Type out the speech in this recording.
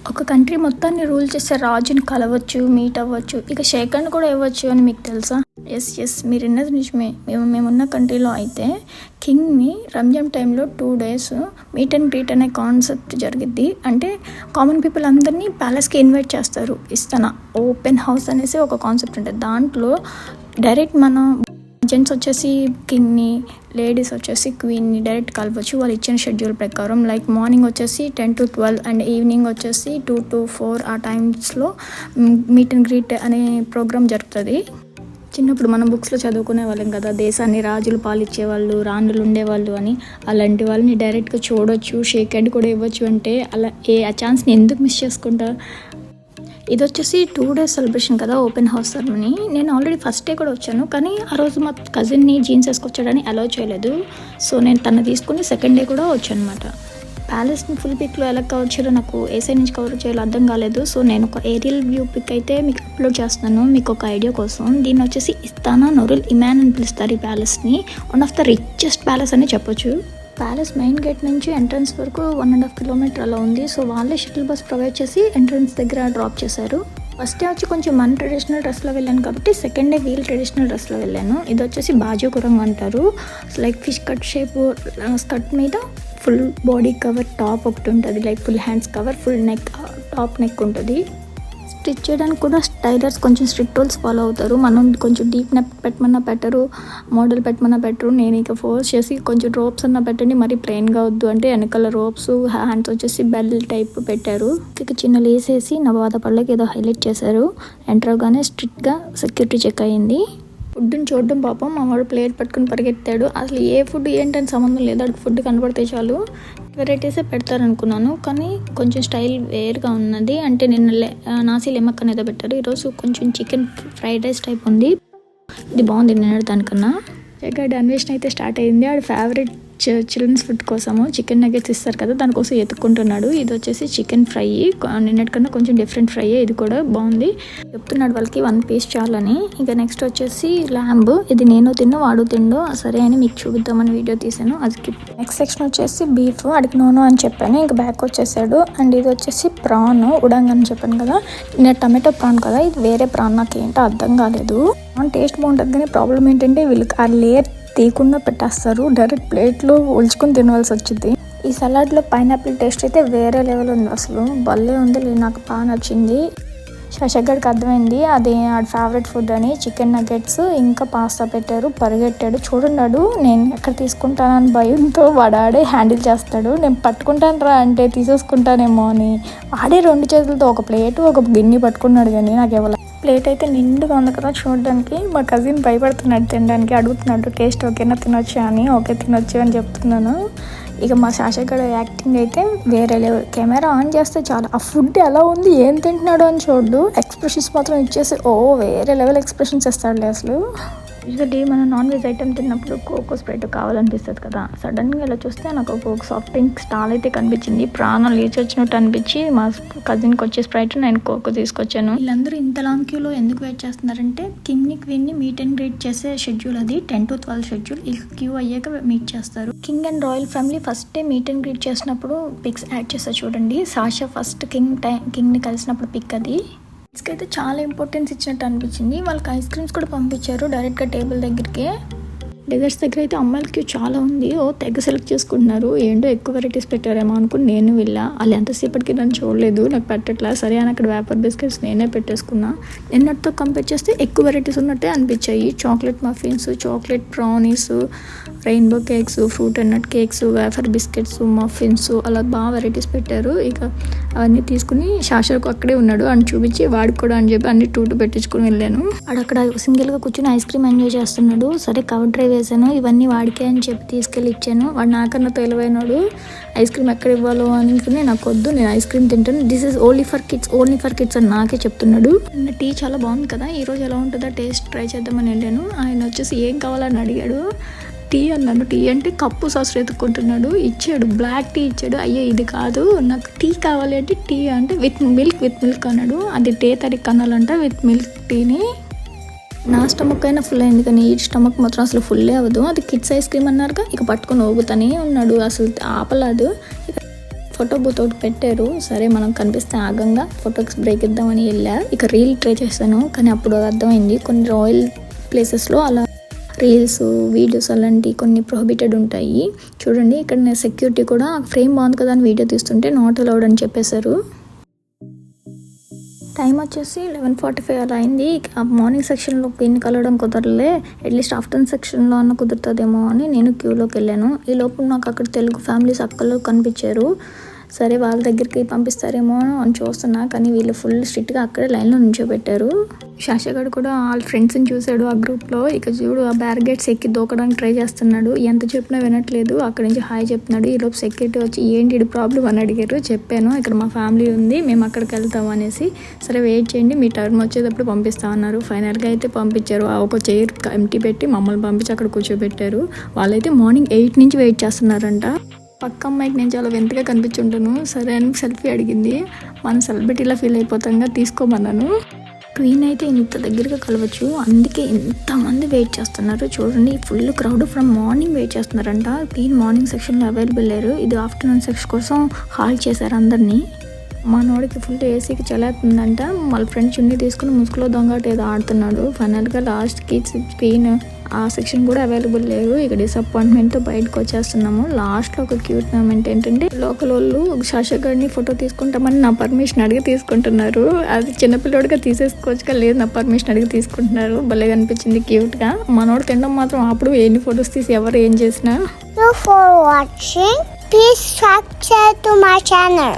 ఒక కంట్రీ మొత్తాన్ని రూల్ చేసే రాజుని కలవచ్చు, మీట్ అవ్వచ్చు, ఇక షేక్ హ్యాండ్ కూడా ఇవ్వచ్చు అని మీకు తెలుసా? ఎస్ మీరు విన్నది నిజమే. మేమున్న కంట్రీలో అయితే కింగ్ని రంజాన్ టైంలో 2 days మీట్ అండ్ గ్రీట్ అనే కాన్సెప్ట్ జరిగిద్ది. అంటే కామన్ పీపుల్ అందరినీ ప్యాలెస్కి ఇన్వైట్ చేస్తారు. ఇస్తానా ఓపెన్ హౌస్ అనేసి ఒక కాన్సెప్ట్ ఉంటుంది. దాంట్లో డైరెక్ట్ మనం జెంట్స్ వచ్చేసి కింగ్ని, లేడీస్ వచ్చేసి క్వీన్ని డైరెక్ట్ కలవచ్చు వాళ్ళు ఇచ్చిన షెడ్యూల్ ప్రకారం. లైక్ మార్నింగ్ వచ్చేసి 10 to 12 అండ్ ఈవినింగ్ వచ్చేసి 2 to 4 ఆ టైమ్స్లో మీట్ అండ్ గ్రీట్ అనే ప్రోగ్రామ్ జరుగుతుంది. చిన్నప్పుడు మనం బుక్స్లో చదువుకునే వాళ్ళం కదా, దేశాన్ని రాజులు పాలిచ్చేవాళ్ళు, రాణులు ఉండేవాళ్ళు అని. అలాంటి వాళ్ళని డైరెక్ట్గా చూడొచ్చు, షేక్ హ్యాండ్ కూడా ఇవ్వచ్చు. అంటే అలా ఆ ఛాన్స్ని ఎందుకు మిస్ చేసుకుంటా? ఇది వచ్చేసి 2 days సెలబ్రేషన్ కదా, ఓపెన్ హౌస్ సెరమనీ. నేను ఆల్రెడీ ఫస్ట్ డే కూడా వచ్చాను, కానీ ఆ రోజు మా కజిన్ని జీన్స్ వేసుకొచ్చాడని అలౌ చేయలేదు. సో నేను తను తీసుకుని సెకండ్ డే కూడా వచ్చాను అనమాట. ప్యాలెస్ని ఫుల్ పిక్లో ఎలా కవర్ చేయాలో నాకు ఏ సైడ్ నుంచి కవర్ చేయాలో అర్థం కాలేదు. సో నేను ఒక ఏరియల్ వ్యూ పిక్ అయితే మీకు అప్లోడ్ చేస్తున్నాను మీకు ఒక ఐడియా కోసం. దీన్ని వచ్చేసి ఇస్తానా నూరుల్ ఇమాన్ అని పిలుస్తారు. ఈ ప్యాలెస్ని one of the richest palace అని చెప్పొచ్చు. ప్యాలెస్ మెయిన్ గేట్ నుంచి ఎంట్రన్స్ వరకు 1.5 kilometer అలా ఉంది. సో వాళ్ళే షటిల్ బస్ ప్రొవైడ్ చేసి ఎంట్రన్స్ దగ్గర డ్రాప్ చేశారు. ఫస్ట్ డే వచ్చి కొంచెం మన ట్రెడిషనల్ డ్రెస్లో వెళ్ళాను కాబట్టి సెకండ్ డే వీల్ ట్రెడిషనల్ డ్రెస్లో వెళ్ళాను. ఇది వచ్చేసి బాజు కురంగ్ అంటారు. Like fish cut shape skirt మీద ఫుల్ బాడీ కవర్ టాప్ ఒకటి ఉంటుంది. Like full hands cover, full neck, top neck ఉంటుంది. స్టిచ్ చేయడానికి కూడా టైలర్స్ కొంచెం స్ట్రిక్ట్ రూల్స్ ఫాలో అవుతారు. మనం కొంచెం డీప్ నెక్ పెట్టమన్నా పెట్టరు, మోడల్ పెట్టమన్నా పెట్టరు. నేను ఇక ఫోర్స్ చేసి కొంచెం రోప్స్ అన్నా పెట్టండి, మరి ప్లెయిన్గా వద్దు అంటే వెనకాల రోప్స్, హ్యాండ్స్ వచ్చేసి బెల్ టైప్ పెట్టారు. ఇక చిన్న లేస్ వేసి నా బాధపడలేక ఏదో హైలైట్ చేశారు. ఎంటర్ అవగానే స్ట్రిక్ట్గా సెక్యూరిటీ చెక్ అయ్యింది. ఫుడ్ని చూడడం పాపం మా వాడు ప్లేట్ పట్టుకుని పరిగెత్తాడు. అసలు ఏ ఫుడ్ ఏంటని సంబంధం లేదు, అక్కడ ఫుడ్ కనబడితే చాలు. వెరైటీసే పెడతారనుకున్నాను, కానీ కొంచెం స్టైల్ వేరుగా ఉన్నది. అంటే నిన్న నాసి లెమక్ అనేది పెట్టారు, ఈరోజు కొంచెం చికెన్ ఫ్రైడ్ రైస్ టైప్ ఉంది. ఇది బాగుంది నిన్నటి దానికన్నా. జగడ్ అన్వేషణ అయితే స్టార్ట్ అయింది. ఆడు ఫేవరెట్ చిల్డ్రన్స్ ఫుడ్ కోసము చికెన్ నగెట్స్ ఇస్తారు కదా, దానికోసం ఎత్తుక్కుంటున్నాడు. ఇది వచ్చేసి చికెన్ ఫ్రై, నిన్నటికన్నా కొంచెం డిఫరెంట్ ఫ్రై. ఇది కూడా బాగుంది. చెప్తున్నాడు వాళ్ళకి 1 piece చాలని. ఇక నెక్స్ట్ వచ్చేసి ల్యాంబ్. ఇది నేను తిన్ను వాడు తిండు, సరే అని మీకు చూపిద్దామని వీడియో తీసాను. అది నెక్స్ట్ సెక్షన్ వచ్చేసి బీఫ్. అడిగి నోను అని చెప్పాను, ఇంకా బ్యాక్ వచ్చేసాడు. అండ్ ఇది వచ్చేసి ప్రాన్ ఉడంగ్ అని చెప్పాను కదా, నేను టమాటో ప్రాన్ కదా, ఇది వేరే ప్రాన్. నాకు ఏంటో అర్థం కాలేదు. ప్రాన్ టేస్ట్ బాగుంటుంది, కానీ ప్రాబ్లం ఏంటంటే వీళ్ళకి ఆ లేయర్ తీయకుండా పెట్టేస్తారు, డైరెక్ట్ ప్లేట్లో ఒల్చుకొని తినవలసి వచ్చింది. ఈ సలాడ్లో పైనాపిల్ టేస్ట్ అయితే వేరే లెవెల్ ఉంది, అసలు భలే ఉంది. నాకు బాగా నచ్చింది. శశగడికి అర్థమైంది అది ఆడి ఫేవరెట్ ఫుడ్ అని. చికెన్ నగెట్స్ ఇంకా పాస్తా పెట్టారు. పరిగెట్టాడు, చూడున్నాడు నేను ఎక్కడ తీసుకుంటానని భయంతో వాడే హ్యాండిల్ చేస్తాడు. నేను పట్టుకుంటాను రా అంటే తీసేసుకుంటానేమో అని వాడే 2 చేతులతో ఒక ప్లేట్ ఒక గిన్నె పట్టుకున్నాడు. కానీ నాకు ఎవరు ప్లేట్ అయితే నిండుగా ఉంది కదా చూడడానికి. మా కజిన్ భయపడుతున్నాడు తినడానికి, అడుగుతున్నాడు టేస్ట్ ఓకేనా, తినొచ్చా అని. ఓకే తినొచ్చు అని చెప్తున్నాను. ఇక మా శాషగడ యాక్టింగ్ అయితే వేరే లెవెల్. కెమెరా ఆన్ చేస్తే చాలా ఆ ఫుడ్ ఎలా ఉంది, ఏం తింటున్నాడు అని చూడు. ఎక్స్ప్రెషన్స్ మాత్రం ఇచ్చేసి వేరే లెవెల్ ఎక్స్ప్రెషన్స్ ఇస్తాడులే అసలు. యూజువల్లీ మనం నాన్ వెజ్ ఐటమ్ తిన్నప్పుడు కోకో స్ప్రైట్ కావాలనిపిస్తుంది కదా, సడన్గా ఇలా చూస్తే నాకు ఒక సాఫ్ట్ డ్రింక్ స్టాల్ అయితే కనిపించింది. ప్రాణాలు లేచి వచ్చినట్టు అనిపించి మా కజిన్కి వచ్చే స్ప్రైట్ నేను కోకో తీసుకొచ్చాను. వీళ్ళందరూ ఇంత లాంగ్ క్యూలో ఎందుకు వెయిట్ చేస్తున్నారంటే కింగ్ని క్వీన్ని మీట్ అండ్ గ్రీట్ చేసే షెడ్యూల్ అది 10 to 12 షెడ్యూల్. ఈ క్యూ అయ్యాక మీట్ చేస్తారు. King and royal family first day meet and greet చేసినప్పుడు పిక్స్ యాడ్ చేస్తారు చూడండి. సాషా ఫస్ట్ కింగ్ని కలిసినప్పుడు పిక్ అది. కిడ్స్కి అయితే చాలా ఇంపార్టెన్స్ ఇచ్చినట్టు అనిపించింది. వాళ్ళకి ఐస్ క్రీమ్స్ కూడా పంపించారు డైరెక్ట్గా టేబుల్ దగ్గరికి. డెజర్ట్స్ దగ్గర అయితే అమ్మాయిల క్యూ చాలా ఉంది. తెగ సెలెక్ట్ చేసుకుంటున్నారు. ఏంటో ఎక్కువ వెరైటీస్ పెట్టారేమో అనుకుని నేను వెళ్ళా. వాళ్ళు ఎంతసేపటికి నన్ను చూడలేదు, నాకు పెట్టట్లా. సరే అని అక్కడ వేపర్ బిస్కెట్స్ నేనే పెట్టేసుకున్నా. నిన్నటితో కంపేర్ చేస్తే ఎక్కువ వెరైటీస్ ఉన్నట్టే అనిపించాయి. Chocolate muffins, chocolate brownies, rainbow cakes, fruit and nut cakes, wafer biscuits, muffins, అలా బాగా వెరైటీస్ పెట్టారు. ఇక అవన్నీ తీసుకుని శాషకు అక్కడే ఉన్నాడు అని చూపించి వాడికి కూడా అని చెప్పి అన్ని 2 పెట్టించుకుని వెళ్ళాను. అక్కడ సింగిల్గా కూర్చొని ఐస్ క్రీమ్ ఎంజాయ్ చేస్తున్నాడు. సరే కవర్ డ్రైవ్ వేసాను, ఇవన్నీ వాడికే అని చెప్పి తీసుకెళ్ళి ఇచ్చాను. వాడు నాకన్నా తెలివైనాడు. ఐస్ క్రీమ్ ఎక్కడ ఇవ్వాలో అనుకుని నాకు వద్దు, నేను ఐస్ క్రీమ్ తింటాను, this is only for kids అని నాకే చెప్తున్నాడు. టీ చాలా బాగుంది కదా, ఈరోజు ఎలా ఉంటుందో టేస్ట్ ట్రై చేద్దామని వెళ్ళాను. ఆయన వచ్చేసి ఏం కావాలని అడిగాడు. టీ అన్నాను. టీ అంటే కప్పు సాస్ ఎత్తుకుంటున్నాడు. ఇచ్చాడు, బ్లాక్ టీ ఇచ్చాడు. అయ్యో ఇది కాదు నాకు టీ కావాలి అంటే టీ అంటే విత్ మిల్క్ అన్నాడు. అది డే తరిక్ అనాలంట విత్ మిల్క్ టీని. నా స్టమక్ అయినా ఫుల్ అయింది, కానీ ఈ స్టమక్ మాత్రం అసలు ఫుల్లే అవ్వదు. అది కిడ్స్ ఐస్ క్రీమ్ అన్నారుగా, ఇక పట్టుకొని ఊగుతానే ఉన్నాడు, అసలు ఆపలేదు. ఫోటో బూత్ ఒకటి పెట్టారు. సరే మనం కనిపిస్తే ఆగంగా ఫోటోకి బ్రేక్ ఇద్దామని వెళ్ళా. ఇక రీల్ ట్రై చేశాను, కానీ అప్పుడు అర్థమైంది కొన్ని రాయల్ ప్లేసెస్లో అలా రీల్స్ వీడియోస్ అలాంటివి కొన్ని ప్రొహిబిటెడ్ ఉంటాయి. చూడండి ఇక్కడ సెక్యూరిటీ కూడా ఫ్రేమ్ బాగుంది కదా అని వీడియో తీస్తుంటే నాట్ అలౌడ్ అని చెప్పేశారు. టైం వచ్చేసి 11:45 అలా అయింది. మార్నింగ్ సెక్షన్లో క్వీన్ కలవడం కుదరలే, అట్లీస్ట్ ఆఫ్టర్నూన్ సెక్షన్లో అన్న కుదురుతుందేమో అని నేను క్యూలోకి వెళ్ళాను. ఈ లోపు నాకు అక్కడ తెలుగు ఫ్యామిలీస్ అక్కలు కనిపించారు. సరే వాళ్ళ దగ్గరికి పంపిస్తారేమో అని చూస్తున్నా, కానీ వీళ్ళు ఫుల్ స్ట్రిక్ట్గా అక్కడే లైన్లో నిల్చోబెట్టారు. శాషగాడు కూడా వాళ్ళ ఫ్రెండ్స్ని చూశాడు ఆ గ్రూప్లో. ఇక చూడు ఆ బ్యారిగేట్స్ ఎక్కి దూకడానికి ట్రై చేస్తున్నాడు. ఎంత చెప్పినా వినట్లేదు. అక్కడి నుంచి హాయ్ చెప్తున్నాడు. ఈలోపు సెక్యూరిటీ వచ్చి ఏంటి ప్రాబ్లం అని అడిగారు. చెప్పాను ఇక్కడ మా ఫ్యామిలీ ఉంది, మేము అక్కడికి వెళ్తాము అనేసి. సరే వెయిట్ చేయండి, మీ టర్న్ వచ్చేటప్పుడు పంపిస్తామన్నారు. ఫైనల్గా అయితే పంపించారు. ఒక చైర్ ఎంటీ పెట్టి మమ్మల్ని పంపించి అక్కడ కూర్చోబెట్టారు. వాళ్ళైతే మార్నింగ్ 8 నుంచి వెయిట్ చేస్తున్నారంట. పక్క అమ్మాయికి నేను చాలా వింతగా కనిపించుంటాను. సరే అని సెల్ఫీ అడిగింది. మనం సెలబ్రిటీలా ఫీల్ అయిపోతాంగా, తీసుకోమన్నాను. క్వీన్ అయితే ఇంత దగ్గరగా కలవచ్చు, అందుకే ఇంతమంది వెయిట్ చేస్తున్నారు. చూడండి full crowd from morning weight చేస్తున్నారంట. క్వీన్ మార్నింగ్ సెక్షన్లో అవైలబుల్ లేరు. ఇది ఆఫ్టర్నూన్ సెక్షన్ కోసం హాల్ చేశారు అందరినీ. మనోడికి ఫుల్ ఏసీకి చల్లేస్తుందంట. వాళ్ళ ఫ్రెండ్ చున్నీ తీసుకుని ముసుగులో దొంగట ఏదో ఆడుతున్నాడు. ఫైనల్గా లాస్ట్కి క్వీన్ ఆ సెక్షన్ కూడా అవైలబుల్ లేదు. ఇక డిసప్పాయింట్మెంట్తో బయటకు వచ్చేస్తున్నాము. లాస్ట్లో ఒక క్యూట్ మూమెంట్ ఏంటంటే లోకల్ వాళ్ళు శాషగాడిని ఫోటో తీసుకుంటామని నా పర్మిషన్ అడిగి తీసుకుంటున్నారు. అది చిన్నపిల్లోడిగా తీసేసుకోవచ్చుగా, లేదు నా పర్మిషన్ అడిగి తీసుకుంటున్నారు. భలే కనిపించింది క్యూట్గా. మనోడు తినడం మాత్రం అప్పుడు ఎన్ని ఫొటోస్ తీసి ఎవరు ఏం చేసినా. Thank you for watching. Please subscribe to my channel.